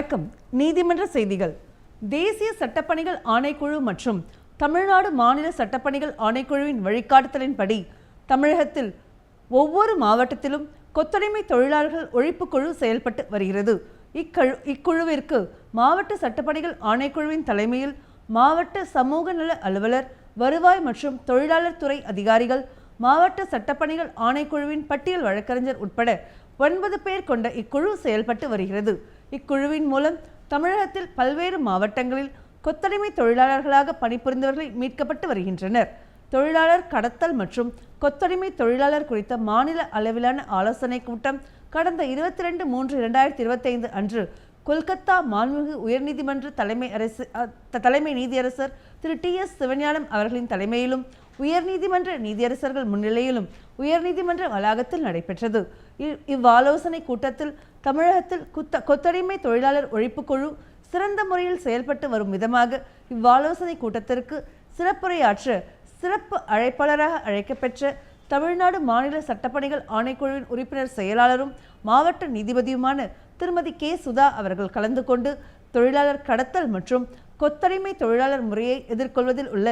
வணக்கம். நீதிமன்ற செய்திகள். தேசிய சட்டப்பணிகள் ஆணைக்குழு மற்றும் தமிழ்நாடு மாநில சட்டப்பணிகள் ஆணைக்குழுவின் வழிகாட்டுதலின்படி தமிழகத்தில் ஒவ்வொரு மாவட்டத்திலும் கொத்தடிமை தொழிலாளர்கள் ஒழிப்பு குழு செயல்பட்டு வருகிறது. இக்குழுவிற்கு மாவட்ட சட்டப்பணிகள் ஆணைக்குழுவின் தலைமையில் மாவட்ட சமூக நல அலுவலர், வருவாய் மற்றும் தொழிலாளர் துறை அதிகாரிகள், மாவட்ட சட்டப்பணிகள் ஆணைக்குழுவின் பட்டியல் வழக்கறிஞர் உட்பட 9 பேர் கொண்ட இக்குழு செயல்பட்டு வருகிறது. இக்குழுவின் மூலம் தமிழகத்தில் பல்வேறு மாவட்டங்களில் கொத்தடிமை தொழிலாளர்களாக பணிபுரிந்தவர்கள் மீட்கப்பட்டு வருகின்றனர். தொழிலாளர் கடத்தல் மற்றும் கொத்தடிமை தொழிலாளர் குறித்த மாநில அளவிலான ஆலோசனைக் கூட்டம் கடந்த 22/3/2025 அன்று கொல்கத்தா மாண்புமிகு உயர்நீதிமன்ற தலைமை நீதியரசர் திரு TS சிவஞானம் அவர்களின் தலைமையிலும் உயர்நீதிமன்ற நீதியரசர்கள் முன்னிலையிலும் உயர்நீதிமன்ற வளாகத்தில் நடைபெற்றது. இவ்வாலோசனை கூட்டத்தில் தமிழகத்தில் கொத்தடிமை தொழிலாளர் ஒழிப்பு குழு சிறந்த முறையில் செயல்பட்டு வரும் விதமாக இவ்வாலோசனை கூட்டத்திற்கு சிறப்புரையாற்ற சிறப்பு அழைப்பாளராக அழைக்கப்பெற்ற தமிழ்நாடு மாநில சட்டப்பணிகள் ஆணைக்குழுவின் உறுப்பினர் செயலாளரும் மாவட்ட நீதிபதியுமான திருமதி K. சுதா அவர்கள் கலந்து கொண்டு தொழிலாளர் கடத்தல் மற்றும் கொத்தடிமை தொழிலாளர் முறையை எதிர்கொள்வதில் உள்ள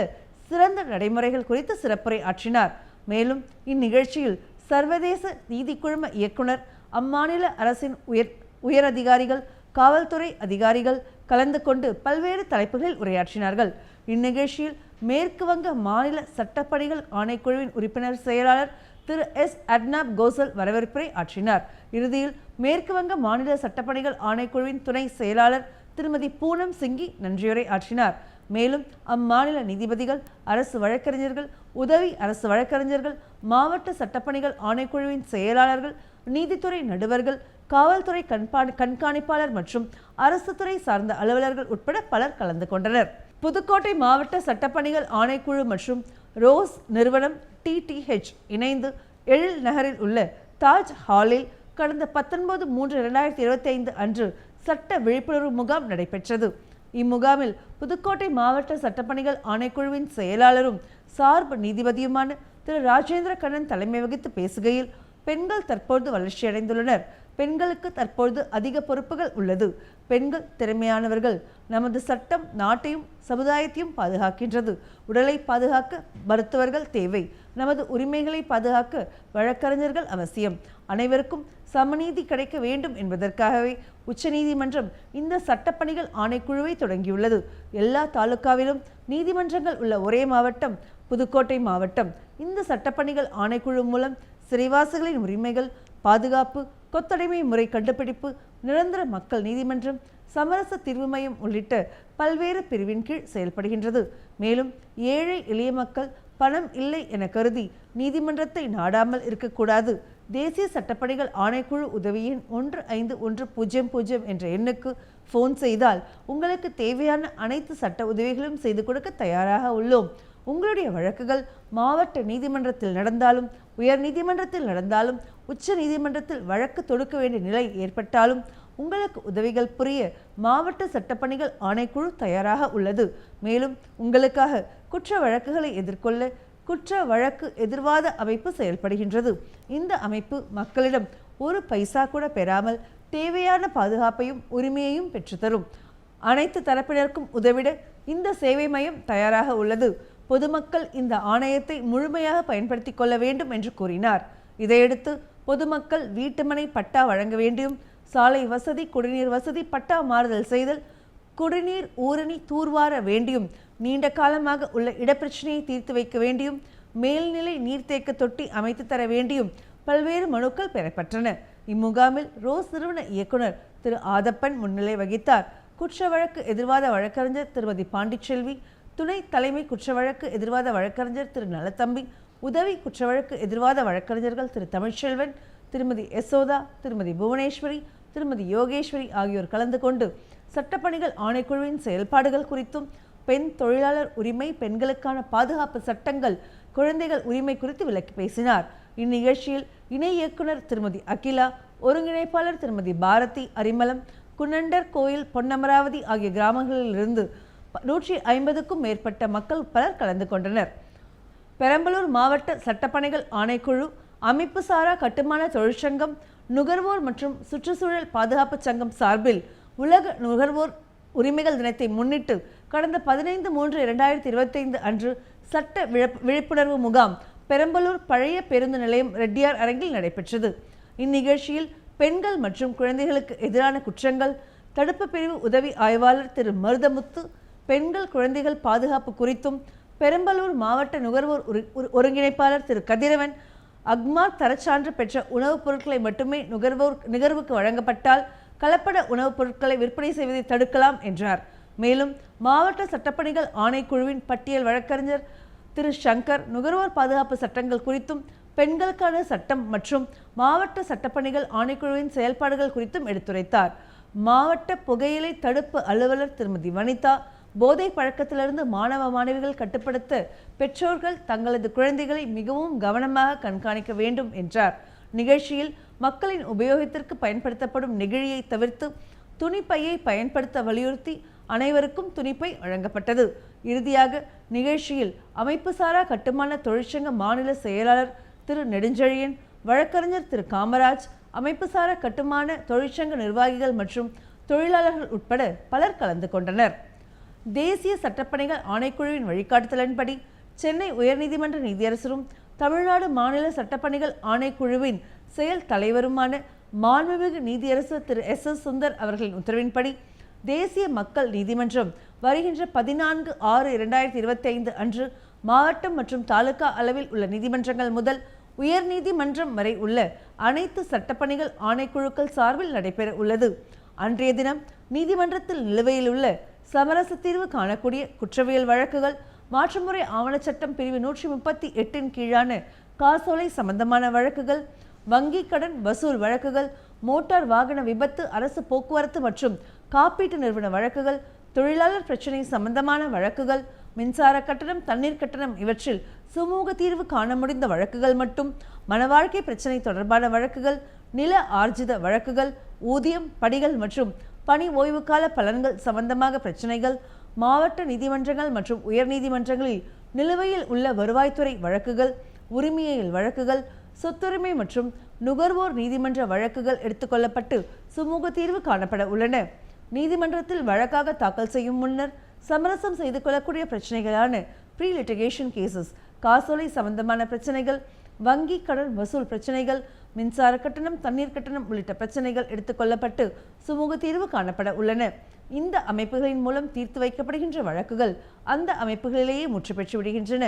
சிறந்த நடைமுறைகள் குறித்து சிறப்புரை ஆற்றினார். மேலும் இந்நிகழ்ச்சியில் சர்வதேச நீதி குழும இயக்குனர், அம்மாநில அரசின் உயர் அதிகாரிகள், காவல்துறை அதிகாரிகள் கலந்து கொண்டு பல்வேறு தலைப்புகளில் உரையாற்றினார்கள். இந்நிகழ்ச்சியில் மேற்கு வங்க மாநில சட்டப்பணிகள் ஆணைக்குழுவின் உறுப்பினர் செயலாளர் திரு S. அட்னாப் கோசல் வரவேற்புரை ஆற்றினார். இறுதியில் மேற்கு வங்க மாநில சட்டப்பணிகள் ஆணைக்குழுவின் துணை செயலாளர் திருமதி பூனம் சிங்கி நன்றியுரை ஆற்றினார். மேலும் அம்மாநில நீதிபதிகள், அரசு வழக்கறிஞர்கள், உதவி அரசு வழக்கறிஞர்கள், மாவட்ட சட்டப்பணிகள் ஆணைக்குழுவின் செயலாளர்கள், நீதித்துறை நடுவர்கள், காவல்துறை கண்காணிப்பாளர் மற்றும் அரசு துறை சார்ந்த அலுவலர்கள் உட்பட பலர் கலந்து கொண்டனர். புதுக்கோட்டை மாவட்ட சட்டப்பணிகள் ஆணைக்குழு மற்றும் ரோஸ் நிறுவனம் TTH இணைந்து எழில் நகரில் உள்ள தாஜ் ஹாலில் கடந்த 19/3/2025 அன்று சட்ட விழிப்புணர்வு முகாம் நடைபெற்றது. இம்முகாமில் புதுக்கோட்டை மாவட்ட சட்டப்பணிகள் ஆணைக்குழுவின் செயலாளரும் சார்பு நீதிபதியுமான திரு ராஜேந்திர கண்ணன் தலைமை வகித்து பேசுகையில், பெண்கள் தற்போது வளர்ச்சியடைந்துள்ளனர். பெண்களுக்கு தற்போது அதிக பொறுப்புகள் உள்ளது. பெண்கள் திறமையானவர்கள். நமது சட்டம் நாட்டையும் சமுதாயத்தையும் பாதுகாக்கின்றது. உடலை பாதுகாக்க மருத்துவர்கள் தேவை. நமது உரிமைகளை பாதுகாக்க வழக்கறிஞர்கள் அவசியம். அனைவருக்கும் சமநீதி கிடைக்க வேண்டும் என்பதற்காகவே உச்சநீதிமன்றம் இந்த சட்டப்பணிகள் ஆணைக்குழுவை தொடங்கியுள்ளது. எல்லா தாலுகாவிலும் நீதிமன்றங்கள் உள்ள ஒரே மாவட்டம் புதுக்கோட்டை மாவட்டம். இந்த சட்டப்பணிகள் ஆணைக்குழு மூலம் சிறைவாசிகளின் உரிமைகள் பாதுகாப்பு, கொத்தடிமை முறை கண்டுபிடிப்பு, நிரந்தர மக்கள் நீதிமன்றம், சமரச தீர்வு மையம் உள்ளிட்ட பல்வேறு பிரிவின் கீழ் செயல்படுகின்றது. மேலும் ஏழை எளிய மக்கள் பணம் இல்லை என கருதி நீதிமன்றத்தை நாடாமல் இருக்கக்கூடாது. தேசிய சட்டப்பணிகள் ஆணைக்குழு உதவியின் 151000 என்ற எண்ணுக்கு ஃபோன் செய்தால் உங்களுக்கு தேவையான அனைத்து சட்ட உதவிகளும் செய்து கொடுக்க தயாராக உள்ளோம். உங்களுடைய வழக்குகள் மாவட்ட நீதிமன்றத்தில் நடந்தாலும், உயர் நீதிமன்றத்தில் நடந்தாலும், உச்ச நீதிமன்றத்தில் வழக்கு தொடுக்க வேண்டிய நிலை ஏற்பட்டாலும் உங்களுக்கு உதவிகள் புரிய மாவட்ட சட்டப்பணிகள் ஆணைக்குழு தயாராக உள்ளது. மேலும் உங்களுக்காக குற்ற வழக்குகளை எதிர்கொள்ள குற்ற வழக்கு எதிர்வாத அமைப்பு செயல்படுகின்றது. இந்த அமைப்பு மக்களிடம் ஒரு பைசா கூட பெறாமல் தேவையான பாதுகாப்பையும் உரிமையையும் பெற்றுத்தரும். அனைத்து தரப்பினருக்கும் உதவிட இந்த சேவை மையம் தயாராக உள்ளது. பொதுமக்கள் இந்த ஆணையத்தை முழுமையாக பயன்படுத்தி கொள்ள வேண்டும் என்று கூறினார். இதையடுத்து பொதுமக்கள் வீட்டுமனை பட்டா வழங்க வேண்டியும், சாலை வசதி, குடிநீர் வசதி பட்டா மாறுதல் செய்தல், குடிநீர் ஊரணி தூர்வார வேண்டியும், நீண்ட காலமாக உள்ள இடப்பிரச்சனையை தீர்த்து வைக்க வேண்டியும், மேல்நிலை நீர்த்தேக்க தொட்டி அமைத்து தர வேண்டியும் பல்வேறு மனுக்கள் பெறப்பட்டன. இம்முகாமில் ரோஸ் நிறுவன இயக்குனர் திரு ஆதப்பன் முன்னிலை வகித்தார். குற்ற வழக்கு எதிர்வாத வழக்கறிஞர் திருமதி பாண்டிச்செல்வி, துணை தலைமை குற்ற வழக்கு எதிர்வாத வழக்கறிஞர் திரு நலத்தம்பி, உதவி குற்ற வழக்கு எதிர்வாத வழக்கறிஞர்கள் திரு தமிழ்ச்செல்வன், திருமதி யசோதா, திருமதி புவனேஸ்வரி, திருமதி யோகேஸ்வரி ஆகியோர் கலந்து கொண்டு சட்டப்பணிகள் ஆணைக்குழுவின் செயல்பாடுகள் குறித்தும், பெண் தொழிலாளர் உரிமை, பெண்களுக்கான பாதுகாப்பு சட்டங்கள், குழந்தைகள் உரிமை குறித்து விளக்கி பேசினார். இந்நிகழ்ச்சியில் இணை இயக்குனர் திருமதி அகிலா, ஒருங்கிணைப்பாளர் திருமதி பாரதி, அரிமளம், குன்னண்டர் கோயில், பொன்னமராவதி ஆகிய கிராமங்களிலிருந்து 150க்கும் மேற்பட்ட மக்கள் பலர் கலந்து கொண்டனர். பெரம்பலூர் மாவட்ட சட்டப்பணிகள் ஆணைக்குழு, அமைப்பு சாரா கட்டுமான தொழிற்சங்கம், நுகர்வோர் மற்றும் சுற்றுச்சூழல் பாதுகாப்பு சங்கம் சார்பில் உலக நுகர்வோர் உரிமைகள் தினத்தை முன்னிட்டு கடந்த 15/3/2025 அன்று சட்ட விழிப்புணர்வு முகாம் பெரம்பலூர் பழைய பேருந்து நிலையம் ரெட்டியார் அரங்கில் நடைபெற்றது. இந்நிகழ்ச்சியில் பெண்கள் மற்றும் குழந்தைகளுக்கு எதிரான குற்றங்கள் தடுப்பு பிரிவு உதவி ஆய்வாளர் திரு மருதமுத்து பெண்கள் குழந்தைகள் பாதுகாப்பு குறித்தும், பெரம்பலூர் மாவட்ட நுகர்வோர் ஒருங்கிணைப்பாளர் திரு கதிரவன் அக்மார் தரச்சான்று பெற்ற உணவுப் பொருட்களை மட்டுமே நுகர்வுக்கு வழங்கப்பட்டால் கலப்பட உணவுப் பொருட்களை விற்பனை செய்வதை தடுக்கலாம் என்றார். மேலும் மாவட்ட சட்டப்பணிகள் ஆணைக்குழுவின் பட்டியல் வழக்கறிஞர் திரு சங்கர் நுகர்வோர் பாதுகாப்பு சட்டங்கள் குறித்தும், பெண்களுக்கான சட்டம் மற்றும் மாவட்ட சட்டப்பணிகள் ஆணைக்குழுவின் செயல்பாடுகள் குறித்தும் எடுத்துரைத்தார். மாவட்ட புகையிலை தடுப்பு அலுவலர் திருமதி வனிதா போதை பழக்கத்திலிருந்து மாணவ மாணவிகள் கட்டுப்படுத்த பெற்றோர்கள் தங்களது குழந்தைகளை மிகவும் கவனமாக கண்காணிக்க வேண்டும் என்றார். நிகழ்ச்சியில் மக்களின் உபயோகத்திற்கு பயன்படுத்தப்படும் நெகிழியை தவிர்த்து துணிப்பையை பயன்படுத்த வலியுறுத்தி அனைவருக்கும் துணிப்பை வழங்கப்பட்டது. இறுதியாக நிகழ்ச்சியில் அமைப்புசாரா கட்டுமான தொழிற்சங்க மாநில செயலாளர் திரு நெடுஞ்செழியன், வழக்கறிஞர் திரு காமராஜ், அமைப்புசாரா கட்டுமான தொழிற்சங்க நிர்வாகிகள் மற்றும் தொழிலாளர்கள் உட்பட பலர் கலந்து கொண்டனர். தேசிய சட்டப்பணிகள் ஆணைக்குழுவின் வழிகாட்டுதலின்படி சென்னை உயர்நீதிமன்ற நீதியரசரும் தமிழ்நாடு மாநில சட்டப்பணிகள் ஆணைக்குழுவின் செயல் தலைவருமான மாண்புமிகு நீதியரசர் திரு எஸ் சுந்தர் அவர்களின் உத்தரவின்படி தேசிய மக்கள் நீதிமன்றம் வருகின்ற 14/6/2025 அன்று மாவட்டம் மற்றும் தாலுகா அளவில் உள்ள நீதிமன்றங்கள் முதல் உயர் நீதிமன்றம் வரை உள்ள அனைத்து சட்டப்பணிகள் ஆணைக்குழுக்கள் சார்பில் நடைபெற உள்ளது. அன்றைய தினம் நீதிமன்றத்தில் நிலுவையில் உள்ள சமரச தீர்வு காணக்கூடிய குற்றவியல் வழக்குகள், மாற்றுமுறை ஆவணச்சட்டம் பிரிவு 138 கீழான காசோலை சம்பந்தமான வழக்குகள், வங்கி கடன் வசூல் வழக்குகள், மோட்டார் வாகன விபத்து, அரசு போக்குவரத்து மற்றும் காப்பீட்டு நிறுவன வழக்குகள், தொழிலாளர் பிரச்சினை சம்பந்தமான வழக்குகள், மின்சார கட்டணம், தண்ணீர் கட்டணம் இவற்றில் சுமூக தீர்வு காண முடிந்த வழக்குகள் மட்டும், மனவாழ்க்கை பிரச்சினை தொடர்பான வழக்குகள், நில ஆர்ஜித வழக்குகள், ஊதியம், படிகள் மற்றும் பணி ஓய்வு கால பலன்கள் சம்பந்தமாக பிரச்சினைகள், மாவட்ட நீதிமன்றங்கள் மற்றும் உயர் நீதிமன்றங்களில் நிலுவையில் உள்ள வருவாய்த்துறை வழக்குகள், உரிமையியல் வழக்குகள், சொத்துரிமை மற்றும் நுகர்வோர் நீதிமன்ற வழக்குகள் எடுத்துக்கொள்ளப்பட்டு சுமூக தீர்வு காணப்பட உள்ளன. நீதிமன்றத்தில் வழக்காக தாக்கல் செய்யும் முன்னர் சமரசம் செய்து கொள்ளக்கூடிய பிரச்சனைகளான ப்ரீ லிட்டிகேஷன் கேசஸ், காசோலை சம்பந்தமான பிரச்சனைகள், வங்கி கடன் வசூல் பிரச்சனைகள், மின்சார கட்டணம், தண்ணீர் கட்டணம் உள்ளிட்ட பிரச்சனைகள் எடுத்துக்கொள்ளப்பட்டு சுமூக தீர்வு காணப்பட உள்ளன. இந்த அமைப்புகளின் மூலம் தீர்த்து வைக்கப்படுகின்ற வழக்குகள் அந்த அமைப்புகளிலேயே முற்று பெற்று விடுகின்றன.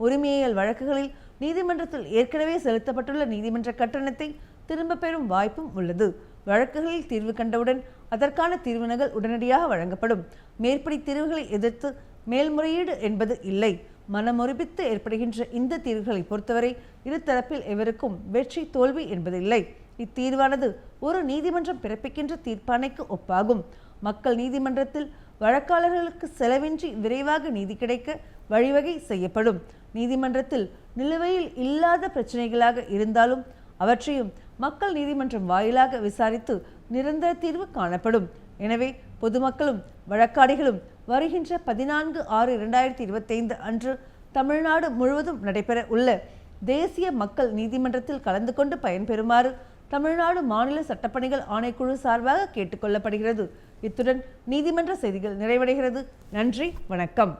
உரிமையியல் வழக்குகளில் நீதிமன்றத்தில் ஏற்கனவே செலுத்தப்பட்டுள்ள நீதிமன்ற கட்டணத்தை திரும்ப பெறும் வாய்ப்பும் உள்ளது. வழக்குகளில் தீர்வு கண்டவுடன் அதற்கான தீர்வு நகல் உடனடியாக வழங்கப்படும். மேற்படி தீர்வுகளை எதிர்த்து மேல்முறையீடு என்பது இல்லை. மனமுறிப்பித்து ஏற்படுகின்ற இந்த தீர்வுகளை பொறுத்தவரை இருதரப்பில் எவருக்கும் வெற்றி தோல்வி என்பதில்லை. இத்தீர்வானது ஒரு நீதிமன்றம் பிறப்பிக்கின்ற தீர்ப்பாணைக்கு ஒப்பாகும். மக்கள் நீதிமன்றத்தில் வழக்காளர்களுக்கு செலவின்றி விரைவாக நீதி கிடைக்க வழிவகை செய்யப்படும். நீதிமன்றத்தில் நிலுவையில் இல்லாத பிரச்சனைகளாக இருந்தாலும் அவற்றையும் மக்கள் நீதிமன்றம் வாயிலாக விசாரித்து நிரந்தர தீர்வு காணப்படும். எனவே பொதுமக்களும் வழக்காடிகளும் வருகின்ற 14/6/2025 அன்று தமிழ்நாடு முழுவதும் நடைபெற உள்ள தேசிய மக்கள் நீதிமன்றத்தில் கலந்து கொண்டு பயன்பெறுமாறு தமிழ்நாடு மாநில சட்டப்பணிகள் ஆணைக்குழு சார்பாக கேட்டுக்கொள்ளப்படுகிறது. இத்துடன் நீதிமன்ற செய்திகள் நிறைவடைகிறது. நன்றி, வணக்கம்.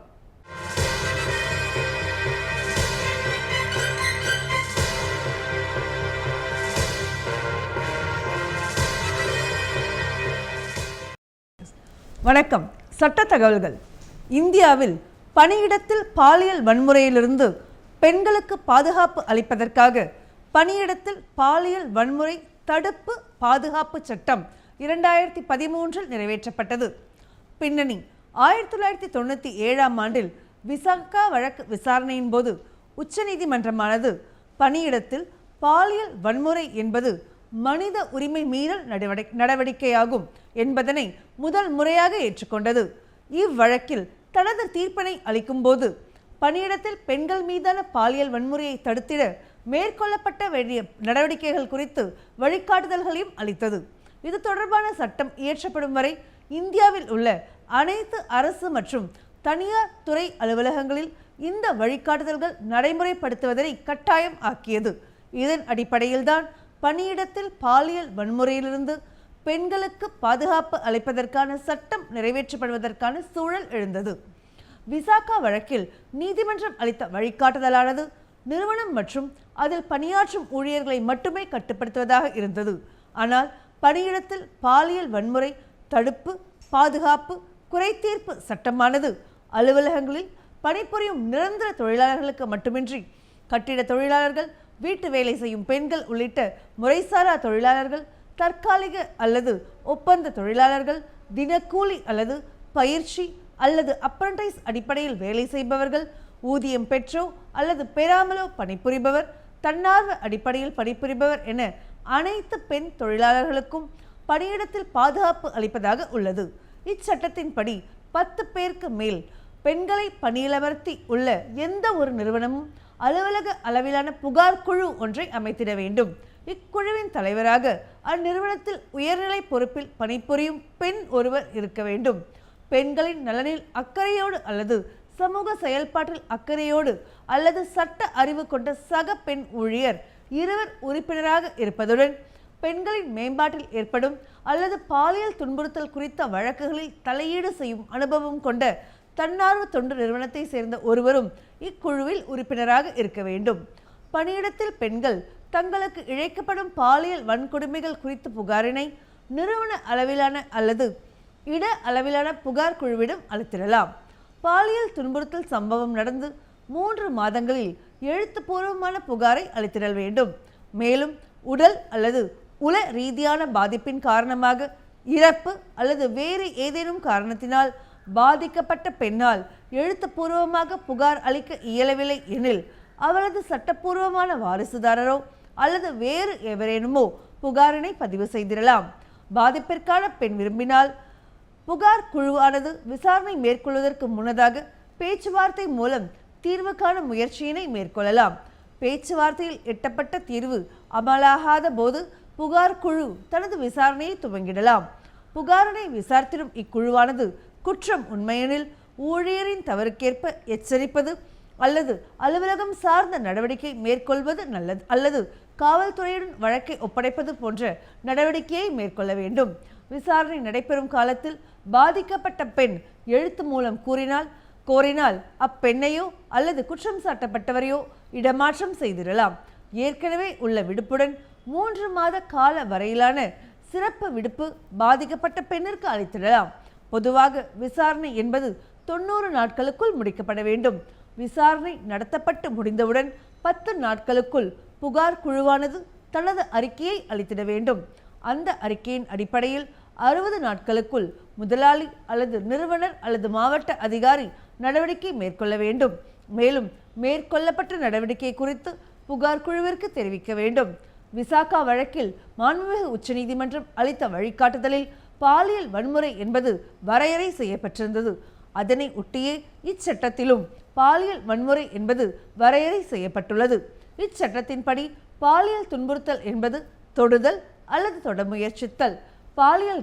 வணக்கம். சட்ட தகவல்கள். இந்தியாவில் பணியிடத்தில் பாலியல் வன்முறையிலிருந்து பெண்களுக்கு பாதுகாப்பு அளிப்பதற்காக பணியிடத்தில் பாலியல் வன்முறை தடுப்பு பாதுகாப்பு சட்டம் 2013 நிறைவேற்றப்பட்டது. பின்னணி: 1997ஆம் ஆண்டில் விசாகா வழக்கு விசாரணையின் போது உச்சநீதிமன்றமானது பணியிடத்தில் பாலியல் வன்முறை என்பது மனித உரிமை மீறல் நடவடிக்கையாகும் என்பதனை முதல் முறையாக ஏற்றுக்கொண்டது. இவ்வழக்கில் தனது தீர்ப்பினை அளிக்கும் போது பணியிடத்தில் பெண்கள் மீதான பாலியல் வன்முறையை தடுத்திட மேற்கொள்ளப்பட்ட வேண்டிய நடவடிக்கைகள் குறித்து வழிகாட்டுதல்களையும் அளித்தது. இது தொடர்பான சட்டம் இயற்றப்படும் வரை இந்தியாவில் உள்ள அனைத்து அரசு மற்றும் தனியார் துறை அலுவலகங்களில் இந்த வழிகாட்டுதல்கள் நடைமுறைப்படுத்துவதனை கட்டாயம் ஆக்கியது. இதன் அடிப்படையில்தான் பணியிடத்தில் பாலியல் வன்முறையிலிருந்து பெண்களுக்கு பாதுகாப்பு அளிப்பதற்கான சட்டம் நிறைவேற்றப்படுவதற்கான சூழல் எழுந்தது. விசாகா வழக்கில் நீதிமன்றம் அளித்த வழிகாட்டுதலானது நிறுவனம் மற்றும் அதில் பணியாற்றும் ஊழியர்களை மட்டுமே கட்டுப்படுத்துவதாக இருந்தது. ஆனால் பணியிடத்தில் பாலியல் வன்முறை தடுப்பு பாதுகாப்பு குறைதீர்ப்பு சட்டமானது அலுவலகங்களில் பணிபுரியும் நிரந்தர தொழிலாளர்களுக்கு மட்டுமின்றி கட்டிட தொழிலாளர்கள், வீட்டு வேலை செய்யும் பெண்கள் உள்ளிட்ட முறைசாரா தொழிலாளர்கள், தற்காலிக அல்லது ஒப்பந்த தொழிலாளர்கள், தினக்கூலி அல்லது பயிற்சி அல்லது அப்ரண்டைஸ் அடிப்படையில் வேலை செய்பவர்கள், ஊதியம் பெற்றோ அல்லது பெறாமலோ பணிபுரிபவர், தன்னார்வ அடிப்படையில் பணிபுரிபவர் என அனைத்து பெண் தொழிலாளர்களுக்கும் பணியிடத்தில் பாதுகாப்பு அளிப்பதாக உள்ளது. இச்சட்டத்தின்படி 10 பேருக்கு மேல் பெண்களை பணியிலமர்த்தி உள்ள எந்த ஒரு நிறுவனமும் அலுவலக அளவிலான புகார் குழு ஒன்றை அமைத்திட வேண்டும். இக்குழுவின் தலைவராக அந்நிறுவனத்தில் உயர்நிலை பொறுப்பில் பணிபுரியும் பெண் ஒருவர் இருக்க வேண்டும். பெண்களின் நலனில் அக்கறையோடு அல்லது சமூக செயல்பாட்டில் அக்கறையோடு அல்லது சட்ட அறிவு கொண்ட சக பெண் ஊழியர் 2 உறுப்பினராக இருப்பதுடன் பெண்களின் மேம்பாட்டில் ஏற்படும் அல்லது பாலியல் துன்புறுத்தல் குறித்த வழக்குகளில் தலையீடு செய்யும் அனுபவம் கொண்ட தன்னார்வ தொண்டு நிறுவனத்தை சேர்ந்த ஒருவரும் இக்குழுவில் உறுப்பினராக இருக்க வேண்டும். பணியிடத்தில் பெண்கள் தங்களுக்கு இழைக்கப்படும் பாலியல் வன்கொடுமைகள் குறித்த புகாரினை நிறுவன அளவிலான அல்லது இட அளவிலான புகார் குழுவிடம் அளித்திடலாம். பாலியல் துன்புறுத்தல் சம்பவம் நடந்து 3 மாதங்களில் எழுத்துப்பூர்வமான புகாரை அளித்திடல் வேண்டும். மேலும் உடல் அல்லது உள ரீதியான பாதிப்பின் காரணமாக இறப்பு அல்லது வேறு ஏதேனும் காரணத்தினால் பாதிக்கப்பட்ட பெண்ணால் எழுத்துப்பூர்வமாக புகார் அளிக்க இயலவில்லை எனில் அவரது சட்டப்பூர்வமான வாரிசுதாரரோ அல்லது வேறு எவரேனுமோ புகாரினை பதிவு செய்திடலாம். பாதிப்பிற்கான பெண் விரும்பினால் புகார் குழுவானது விசாரணை மேற்கொள்வதற்கு முன்னதாக பேச்சுவார்த்தை மூலம் தீர்வு காணும் முயற்சியினை மேற்கொள்ளலாம். பேச்சுவார்த்தையில் எட்டப்பட்ட தீர்வு அமலாகாத போது புகார் குழு தனது விசாரணையை துவங்கிடலாம். புகாரினை விசாரித்திடும் இக்குழுவானது குற்றம் உண்மையெனில் ஊழியரின் தவறுக்கேற்ப எச்சரிப்பது அல்லது அலுவலகம் சார்ந்த நடவடிக்கை மேற்கொள்வது நல்லது அல்லது காவல்துறையுடன் வழக்கை ஒப்படைப்பது போன்ற நடவடிக்கையை மேற்கொள்ள வேண்டும். விசாரணை நடைபெறும் காலத்தில் பாதிக்கப்பட்ட பெண் எழுத்து மூலம் கோரினால் அப்பெண்ணையோ அல்லது குற்றம் சாட்டப்பட்டவரையோ இடமாற்றம் செய்திடலாம். ஏற்கனவே உள்ள விடுப்புடன் 3 மாத கால வரையிலான சிறப்பு விடுப்பு பாதிக்கப்பட்ட பெண்ணிற்கு அளித்திடலாம். பொதுவாக விசாரணை என்பது 90 நாட்களுக்குள் முடிக்கப்பட வேண்டும். விசாரணை நடத்தப்பட்டு முடிந்தவுடன் 10 நாட்களுக்குள் புகார் குழுவானது தனது அறிக்கையை அளித்திட வேண்டும். அந்த அறிக்கையின் அடிப்படையில் 60 நாட்களுக்குள் முதலாளி அல்லது நிறுவனர் அல்லது மாவட்ட அதிகாரி நடவடிக்கை மேற்கொள்ள வேண்டும். மேலும் மேற்கொள்ளப்பட்ட நடவடிக்கை குறித்து புகார் குழுவிற்கு தெரிவிக்க வேண்டும். விசாகா வழக்கில் மாண்புமிகு உச்சநீதிமன்றம் அளித்த வழிகாட்டுதலில் பாலியல் வன்முறை என்பது வரையறை செய்யப்பட்டிருந்தது. அதனை ஒட்டியே இச்சட்டத்திலும் பாலியல் வன்முறை என்பது வரையறை செய்யப்பட்டுள்ளது. இச்சட்டத்தின்படி பாலியல் துன்புறுத்தல் என்பது தொடுதல் அல்லது தொட முயற்சித்தல், பாலியல்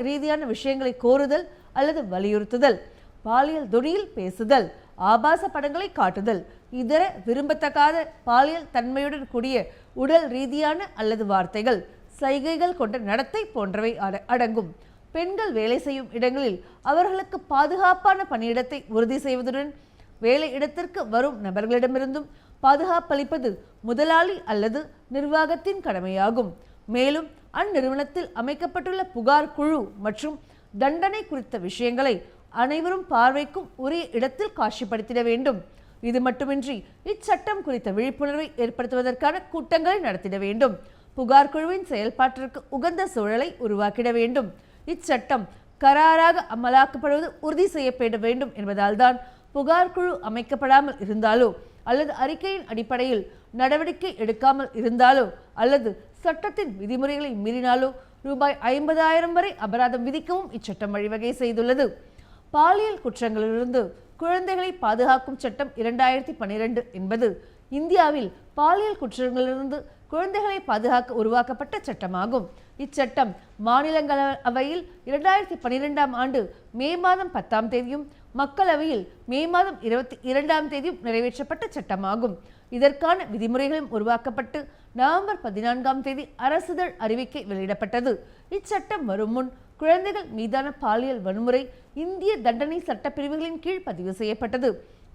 ரீதியான விஷயங்களை கோருதல் அல்லது வலியுறுத்துதல், பாலியல் துணியில் பேசுதல், ஆபாச படங்களை காட்டுதல், இதர விரும்பத்தகாத பாலியல் தன்மையுடன் கூடிய உடல் ரீதியான அல்லது வார்த்தைகள், சைகைகள் கொண்ட நடத்தை போன்றவை அடங்கும். பெண்கள் வேலை செய்யும் இடங்களில் அவர்களுக்கு பாதுகாப்பான பணியிடத்தை உறுதி செய்வதுடன் வேலை இடத்திற்கு வரும் நபர்களிடமிருந்தும் பாதுகாப்பளிப்பது முதலாளி அல்லது நிர்வாகத்தின் கடமையாகும். மேலும் அந்நிறுவனத்தில் அமைக்கப்பட்டுள்ள புகார் குழு மற்றும் தண்டனை குறித்த விஷயங்களை அனைவரும் பார்வைக்கும் உரிய இடத்தில் காட்சிப்படுத்திட வேண்டும். இது மட்டுமின்றி இச்சட்டம் குறித்த விழிப்புணர்வை ஏற்படுத்துவதற்கான கூட்டங்களை நடத்திட வேண்டும். புகார் குழுவின் செயல்பாட்டிற்கு உகந்த சூழலை உருவாக்கிட வேண்டும். இச்சட்டம் கராராக அமலாக்கப்படுவது உறுதி செய்யப்பட வேண்டும் என்பதால் தான் புகார் குழு அமைக்கப்படாமல் இருந்தாலோ அல்லது அறிக்கையின் அடிப்படையில் நடவடிக்கை எடுக்காமல் இருந்தாலோ அல்லது சட்டத்தின் விதிமுறைகளை மீறினாலோ ரூபாய் 50,000 வரை அபராதம் விதிக்கவும் இச்சட்டம் வழிவகை செய்துள்ளது. பாலியல் குற்றங்களிலிருந்து குழந்தைகளை பாதுகாக்கும் சட்டம் 2012 என்பது இந்தியாவில் பாலியல் குற்றங்களிலிருந்து குழந்தைகளை பாதுகாக்க உருவாக்கப்பட்ட சட்டமாகும். இச்சட்டம் மாநிலங்களவையில் 2012 ஆண்டு மே மாதம் 10ஆம் தேதியும் மக்களவையில் மே மாதம் 22ஆம் தேதியும் நிறைவேற்றப்பட்ட சட்டமாகும். இதற்கான விதிமுறைகளும் உருவாக்கப்பட்டு நவம்பர் 14ஆம் தேதி அரசிதழ் அறிவிக்கை வெளியிடப்பட்டது. இச்சட்டம் வரும் முன் குழந்தைகள் மீதான பாலியல் வன்முறை இந்திய தண்டனை சட்டப்பிரிவுகளின் கீழ் பதிவு செய்யப்பட்டது.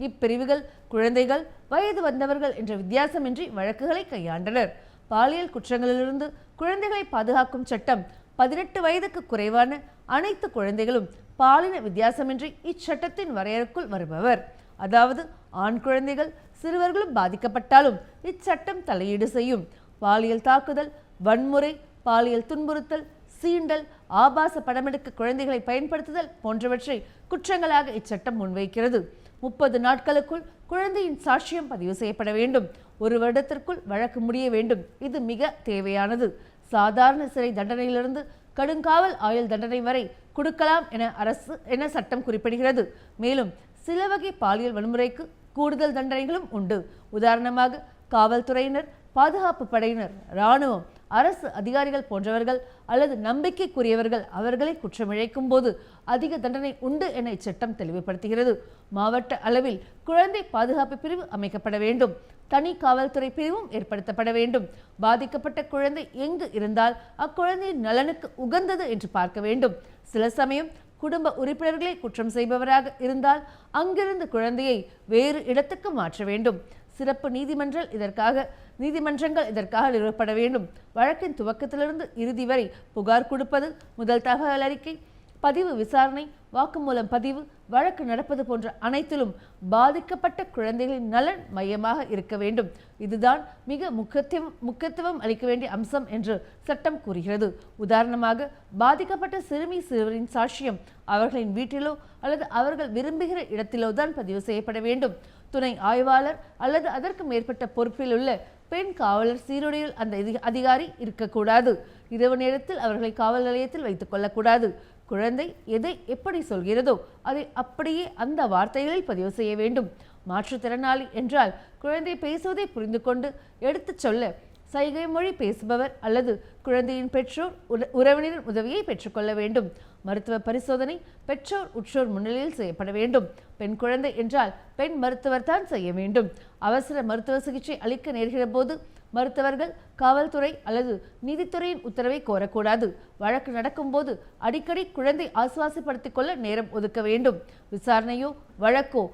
இப்பிரிவுகள் குழந்தைகள், வயது வந்தவர்கள் என்ற வித்தியாசமின்றி வழக்குகளை கையாண்டனர். பாலியல் குற்றங்களிலிருந்து குழந்தைகளை பாதுகாக்கும் சட்டம் 18 வயதுக்கு குறைவான அனைத்து குழந்தைகளும் பாலின வித்தியாசமின்றி இச்சட்டத்தின் வரையறைக்குள் வருபவர். அதாவது ஆண் குழந்தைகள், சிறுவர்களும் பாதிக்கப்பட்டாலும் இச்சட்டம் தலையீடு செய்யும். பாலியல் தாக்குதல், வன்முறை, பாலியல் துன்புறுத்தல், சீண்டல், ஆபாச படமெடுக்க குழந்தைகளை பயன்படுத்துதல் போன்றவற்றை குற்றங்களாக இச்சட்டம் முன்வைக்கிறது. 30 நாட்களுக்குள் குழந்தையின் சாட்சியம் பதிவு செய்யப்பட வேண்டும். 1 வருடத்திற்குள் வழக்கு முடிய வேண்டும். இது மிக தேவையானது. சாதாரண சிறை தண்டனையிலிருந்து கடுங்காவல் ஆயுள் தண்டனை வரை கொடுக்கலாம் என சட்டம் குறிப்பிடுகிறது. மேலும் சில வகை பாலியல் வன்முறைக்கு கூடுதல் தண்டனைகளும் உண்டு. உதாரணமாக காவல்துறையினர், பாதுகாப்பு படையினர், இராணுவம், அரசு அதிகாரிகள் போன்றவர்கள் அல்லது நம்பிக்கைக்குரியவர்கள் அவர்களை குற்றமிழைக்கும் போது அதிக தண்டனை உண்டு என இச்சட்டம் தெளிவுபடுத்துகிறது. மாவட்ட அளவில் குழந்தை பாதுகாப்பு பிரிவு அமைக்கப்பட வேண்டும். தனி காவல்துறை பிரிவும் ஏற்படுத்தப்பட வேண்டும். பாதிக்கப்பட்ட குழந்தை எங்கு இருந்தால் அக்குழந்தையின் நலனுக்கு உகந்தது என்று பார்க்க வேண்டும். சில சமயம் குடும்ப உறுப்பினர்களே குற்றம் செய்பவராக இருந்தால் அங்கிருந்து குழந்தையை வேறு இடத்துக்கு மாற்ற வேண்டும். சிறப்பு நீதிமன்றங்கள் இதற்காக நிறுவப்பட வேண்டும். வழக்கின் துவக்கத்திலிருந்து இறுதி வரை புகார் கொடுப்பது, முதல் தகவல் அறிக்கை, பதிவு விசாரணை, வாக்குமூலம் பதிவு, வழக்கு நடப்பது போன்ற அனைத்திலும் பாதிக்கப்பட்ட குழந்தைகளின் நலன் மையமாக இருக்க வேண்டும். இதுதான் மிக முக்கியத்துவம் அளிக்க வேண்டிய அம்சம் என்று சட்டம் கூறுகிறது. உதாரணமாக பாதிக்கப்பட்ட சிறுவரின் சாட்சியம் அவர்களின் வீட்டிலோ அல்லது அவர்கள் விரும்புகிற இடத்திலோ தான் பதிவு செய்யப்பட வேண்டும். துணை ஆய்வாளர் அல்லது அதற்கு மேற்பட்ட பொறுப்பில் உள்ள பெண் காவலர் சீருடையில் அந்த அதிகாரி இருக்கக்கூடாது. இரவு நேரத்தில் அவர்களை காவல் நிலையத்தில் வைத்துக் கொள்ளக்கூடாது. குழந்தை எதை எப்படி சொல்கிறதோ அதை அப்படியே அந்த வார்த்தைகளில் பதிவு செய்ய வேண்டும். மாற்றுத்திறனாளி என்றால் குழந்தை பேசுவதை புரிந்து கொண்டு எடுத்துச் சொல்ல சைகை மொழி பேசுபவர் அல்லது குழந்தையின் பெற்றோர், உறவினரின் உதவியை பெற்றுக்கொள்ள வேண்டும். மருத்துவ பரிசோதனை பெற்றோர், உற்றோர் முன்னிலையில் செய்யப்பட வேண்டும். பெண் குழந்தை என்றால் பெண் மருத்துவர் தான் செய்ய வேண்டும். அவசர மருத்துவ சிகிச்சை அளிக்க நேர்கிற போது மருத்துவர்கள், காவல்துறை அல்லது நீதித்துறையின் உத்தரவை கோரக்கூடாது. வழக்கு நடக்கும்போது அடிக்கடி குழந்தை ஆசுவாசப்படுத்திக் கொள்ள நேரம் ஒதுக்க வேண்டும். விசாரணையோ வழக்கோ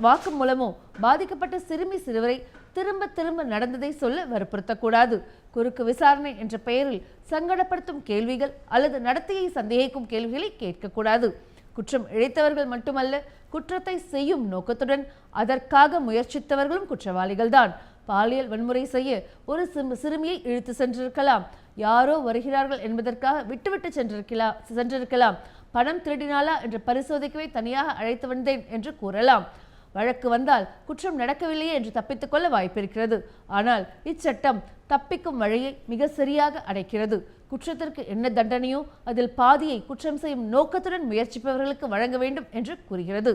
வாக்குமூலமோ பாதிக்கப்பட்ட சிறுவரை திரும்ப திரும்ப நடந்ததை சொல்ல வற்புறுத்தக்கூடாது. குறுக்கு விசாரணை என்ற பெயரில் சங்கடப்படுத்தும் கேள்விகள் அல்லது நடத்தையை சந்தேகிக்கும் கேள்விகளை கேட்கக்கூடாது. குற்றம் இழைத்தவர்கள் மட்டுமல்ல, குற்றத்தை செய்யும் நோக்கத்துடன் அதற்காக முயற்சித்தவர்களும் குற்றவாளிகள்தான். பாலியல் வன்முறை செய்ய ஒரு சிறுமியை இழுத்து சென்றிருக்கலாம். யாரோ வருகிறார்கள் என்பதற்காக விட்டுவிட்டு சென்றிருக்கலாம். பணம் திருடினாலா என்று பரிசோதிக்கவே தனியாக அழைத்து வந்தேன் என்று கூறலாம். வழக்கு வந்தால் குற்றம் நடக்கவில்லையே என்று தப்பித்துக் கொள்ள வாய்ப்பிருக்கிறது. ஆனால் இச்சட்டம் தப்பிக்கும் வழியை மிக சரியாக அடைக்கிறது. குற்றத்திற்கு என்ன தண்டனையோ அதில் பாதியை குற்றம் செய்யும் நோக்கத்துடன் முயற்சிப்பவர்களுக்கு வழங்க வேண்டும் என்று கூறுகிறது.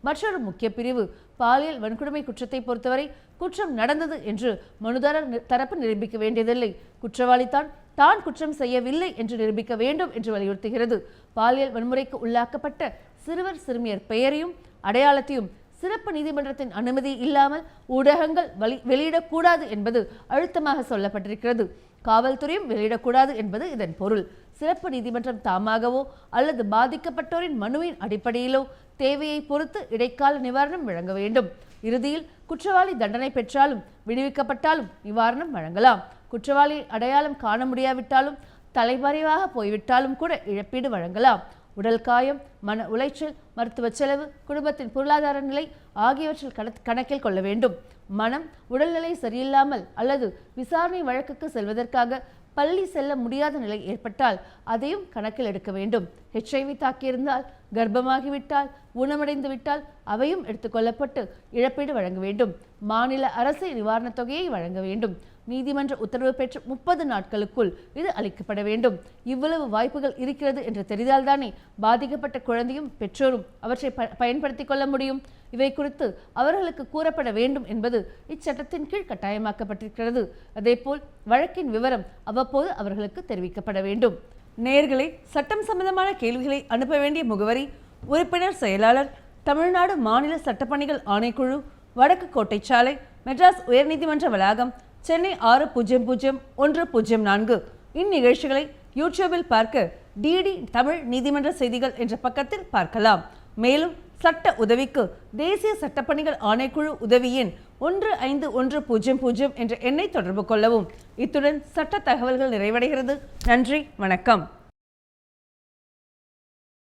மற்றொரு முக்கிய பிரிவு பாலியல் வன்கொடுமை குற்றத்தை பொறுத்தவரை குற்றம் நடந்தது என்று மனுதாரர் தரப்பு நிரூபிக்க வேண்டியதில்லை. குற்றவாளி தான் குற்றம் செய்யவில்லை என்று நிரூபிக்க வேண்டும் என்று வலியுறுத்துகிறது. பாலியல் வன்முறைக்கு உள்ளாக்கப்பட்ட சிறுமியர் பெயரையும் அடையாளத்தையும் சிறப்பு நீதிமன்றத்தின் அனுமதி இல்லாமல் ஊடகங்கள் வெளியிடக்கூடாது என்பது அழுத்தமாக சொல்லப்பட்டிருக்கிறது. காவல்துறையும் வெளியிடக்கூடாது என்பது இதன் பொருள். சிறப்பு நீதிமன்றம் தாமாகவோ அல்லது பாதிக்கப்பட்டோரின் மனுவின் அடிப்படையிலோ தேவையை பொறுத்து இடைக்கால நிவாரணம் வழங்க வேண்டும். இறுதியில் குற்றவாளி தண்டனை பெற்றாலும் விடுவிக்கப்பட்டாலும் நிவாரணம் வழங்கலாம். குற்றவாளி அடையாளம் காண முடியாவிட்டாலும் தலைமறைவாக போய்விட்டாலும் கூட இழப்பீடு வழங்கலாம். உடல் காயம், மன உளைச்சல், மருத்துவ செலவு, குடும்பத்தின் பொருளாதார நிலை ஆகியவற்றில் கணக்கில் கொள்ள வேண்டும். மனம், உடல்நிலை சரியில்லாமல் அல்லது விசாரணை வழக்குக்கு செல்வதற்காக பள்ளி செல்ல முடியாத நிலை ஏற்பட்டால் அதையும் கணக்கில் எடுக்க வேண்டும். HIV தாக்கியிருந்தால், கர்ப்பமாகிவிட்டால், ஊனமடைந்து விட்டால் அவையும் எடுத்துக்கொள்ளப்பட்டு இழப்பீடு வழங்க வேண்டும். மாநில அரசு நிவாரணத் தொகையை வழங்க வேண்டும். நீதிமன்ற உத்தரவு பெற்று 30 நாட்களுக்குள் இது அளிக்கப்பட வேண்டும். இவ்வளவு வாய்ப்புகள் இருக்கிறது என்று தெரிந்தால்தானே பாதிக்கப்பட்ட குழந்தையும் பெற்றோரும் அவற்றை பயன்படுத்திக் கொள்ள முடியும். இவை குறித்து அவர்களுக்கு கூறப்பட வேண்டும் என்பது இச்சட்டத்தின் கீழ் கட்டாயமாக்கப்பட்டிருக்கிறது. அதேபோல் வழக்கின் விவரம் அவ்வப்போது அவர்களுக்கு தெரிவிக்கப்பட வேண்டும். நேயர்களே, சட்டம் சம்பந்தமான கேள்விகளை அனுப்ப வேண்டிய முகவரி: உறுப்பினர் செயலாளர், தமிழ்நாடு மாநில சட்டப்பணிகள் ஆணைக்குழு, வடக்கு கோட்டைச்சாலை, மெட்ராஸ் உயர்நீதிமன்ற வளாகம், சென்னை 600104. இந்நிகழ்ச்சிகளை யூடியூபில் பார்க்க டிடி தமிழ் நீதிமன்ற செய்திகள் என்ற பக்கத்தில் பார்க்கலாம். மேலும் சட்ட உதவிக்கு தேசிய சட்டப்பணிகள் ஆணைக்குழு உதவி எண் 1510 என்ற எண்ணை தொடர்பு கொள்ளவும். இத்துடன் சட்ட தகவல்கள் நிறைவடைகிறது. நன்றி, வணக்கம்.